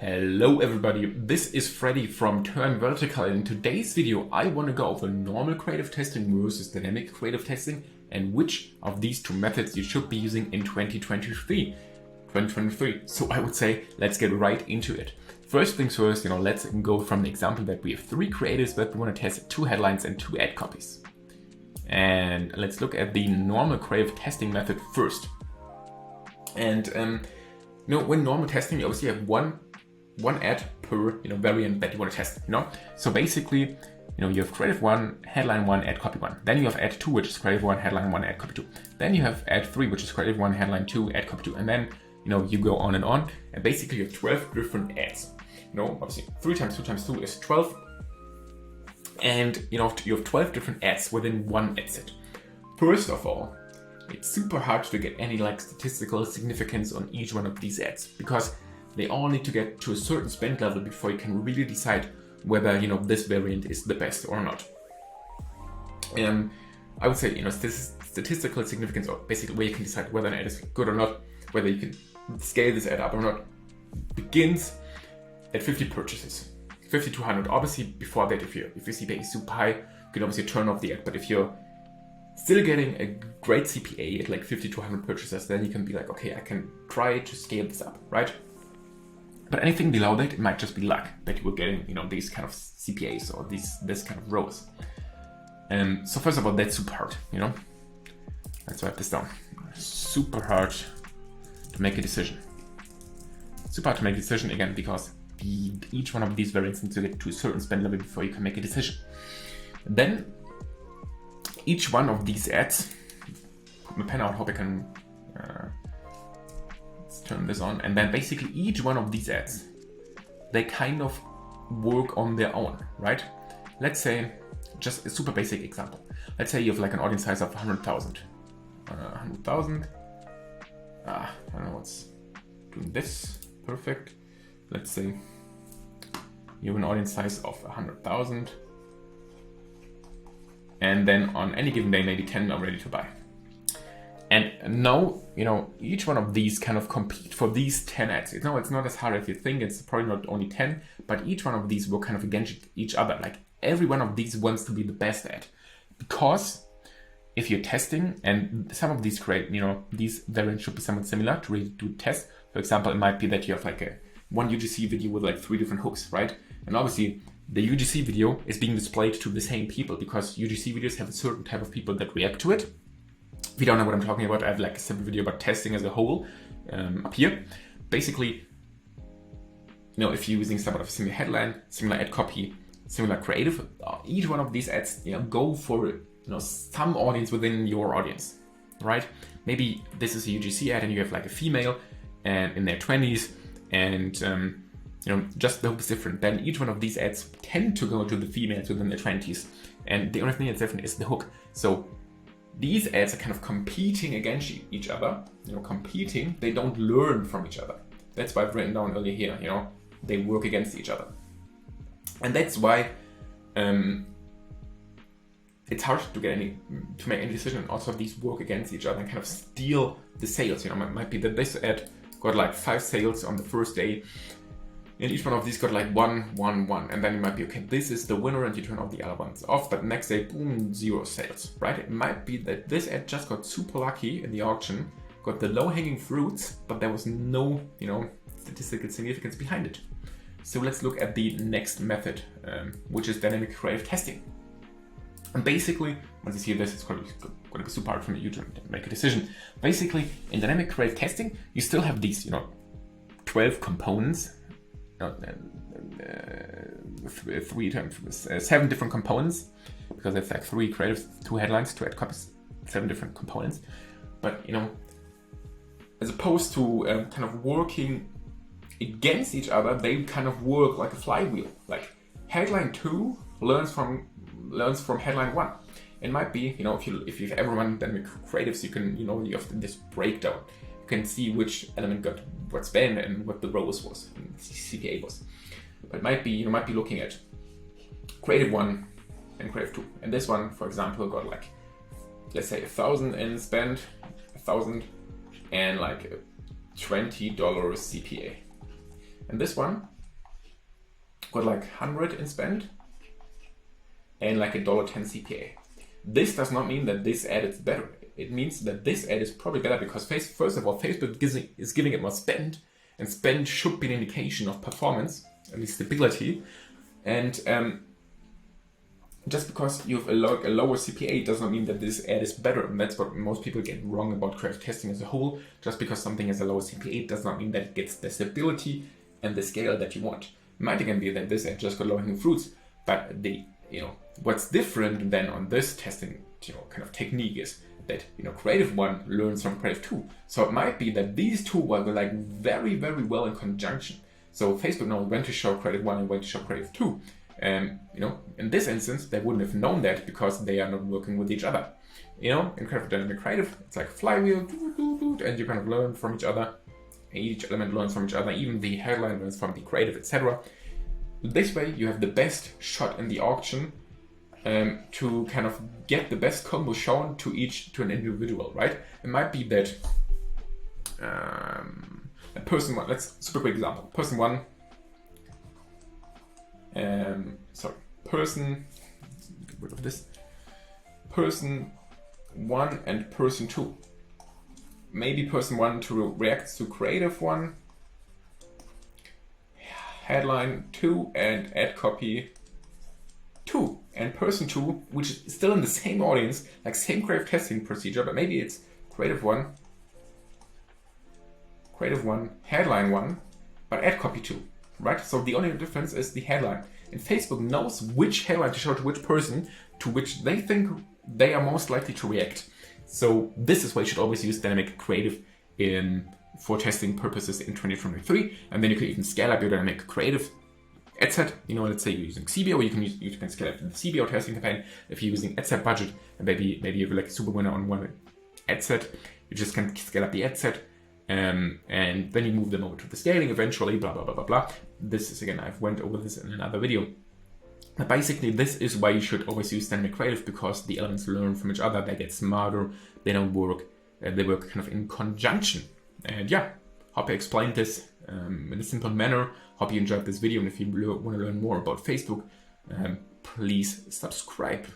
Hello everybody, this is Freddy from Turn Vertical. In today's video I want to go over normal creative testing versus dynamic creative testing and which of these two methods you should be using in 2023. So I would say let's get right into it. First things first, let's go from the example that we have three creatives that we want to test, 2 headlines and 2 ad copies. And let's look at the normal creative testing method first. And when normal testing, you obviously have one ad per variant that you want to test. So basically, you have creative 1, headline 1, ad copy 1. Then you have ad 2, which is creative 1, headline 1, ad copy 2. Then you have ad 3, which is creative 1, headline 2, ad copy 2. And then you go on, and basically you have 12 different ads. Obviously 3 times 2 times 2 is 12, and you have 12 different ads within one ad set. First of all, it's super hard to get any statistical significance on each one of these ads because they all need to get to a certain spend level before you can really decide whether this variant is the best or not. I would say statistical significance, or basically where you can decide whether an ad is good or not, whether you can scale this ad up or not, begins at 50 purchases, 50 to 100. Obviously, before that, if your CPA is super high, you can obviously turn off the ad. But if you're still getting a great CPA at 50 to 100 purchases, then you can be okay, I can try to scale this up, right? But anything below that, it might just be luck that you were getting, these kind of CPAs or this kind of rows. So first of all, that's super hard, Let's write this down. Super hard to make a decision. Super hard to make a decision, again, because each one of these variants needs to get to a certain spend level before you can make a decision. Then, each one of these ads, put my pen out, hope I can let's turn this on, and then basically each one of these ads, they kind of work on their own, right? Let's say, just a super basic example. Let's say you have an audience size of 100,000. 100,000. I don't know what's doing this. Perfect. Let's say you have an audience size of 100,000. And then on any given day, maybe 10 are ready to buy. And now, each one of these kind of compete for these 10 ads. It's not as hard as you think. It's probably not only 10, but each one of these will kind of against each other. Every one of these wants to be the best ad. Because if you're testing, and some of these these variants should be somewhat similar to really do tests. For example, it might be that you have one UGC video with 3 different hooks, right? And obviously, the UGC video is being displayed to the same people because UGC videos have a certain type of people that react to it. If you don't know what I'm talking about, I have a simple video about testing as a whole up here. Basically, if you're using somewhat of a similar headline, similar ad copy, similar creative, each one of these ads, go for some audience within your audience, right? Maybe this is a UGC ad and you have a female and in their 20s, and just the hook is different. Then each one of these ads tend to go to the females within their 20s, and the only thing that's different is the hook. So these ads are kind of competing against each other. Competing. They don't learn from each other. That's why I've written down earlier here. They work against each other, and that's why it's hard to make any decision. Also, these work against each other and kind of steal the sales. It might be that this ad got 5 sales on the first day, and each one of these got 1, 1, 1, and then you might be, okay, this is the winner, and you turn all the other ones off, but next day, boom, 0 sales, right? It might be that this ad just got super lucky in the auction, got the low-hanging fruits, but there was no, statistical significance behind it. So let's look at the next method, which is dynamic creative testing. And basically, once you see this, it's going to be super hard for you to make a decision. Basically, in dynamic creative testing, you still have these, 12 components, 7 different components, because it's 3 creatives, 2 headlines, 2 ad copies, 7 different components. But, as opposed to kind of working against each other, they kind of work like a flywheel. Headline 2 learns from headline 1. It might be, if you've ever run dynamic creatives, you can, you have this breakdown. You can see which element got what spend and what the ROAS was, and CPA was. But it might be, you might be looking at creative 1 and creative 2. And this one, for example, got let's say 1,000 in spend, 1,000 and $20 CPA. And this one got like 100 in spend and like $1.10 CPA. This does not mean that this ad is better. It means that this ad is probably better because first of all, Facebook is giving it more spend, and spend should be an indication of performance, at least stability. And just because you have a lower CPA does not mean that this ad is better. And that's what most people get wrong about creative testing as a whole. Just because something has a lower CPA does not mean that it gets the stability and the scale that you want. It might again be that this ad just got low-hanging fruits, but what's different then on this testing kind of technique is that Creative 1 learns from Creative 2. So it might be that these two will go like very, very well in conjunction. So Facebook knows when to show Creative 1 and when to show Creative 2. In this instance, they wouldn't have known that because they are not working with each other. In Creative Dynamic Creative, it's like a flywheel, and you kind of learn from each other. Each element learns from each other, even the headline learns from the creative, etc. This way, you have the best shot in the auction to kind of get the best combo shown to an individual, right? It might be that a person one, let's super quick example. Person one, person, get rid of this. Person one and person two. Maybe person one to react to creative one, headline 2 and ad copy 2, and person 2, which is still in the same audience, like same creative testing procedure, but maybe it's creative 1, headline 1, but ad copy 2, right? So the only difference is the headline. And Facebook knows which headline to show to which person, to which they think they are most likely to react. So this is why you should always use dynamic creative for testing purposes in 2023, and then you can even scale up your dynamic creative ad set. Let's say you're using CBO, you can scale up the CBO testing campaign. If you're using ad set budget, and maybe you have like a super winner on one ad set, you just can scale up the ad set, and then you move them over to the scaling eventually, blah, blah, blah, blah, blah. This is, again, I've went over this in another video. But basically, this is why you should always use dynamic creative, because the elements learn from each other, they get smarter, they don't work, they work kind of in conjunction. And yeah, hope I explained this in a simple manner. Hope you enjoyed this video, and if you want to learn more about Facebook, please subscribe.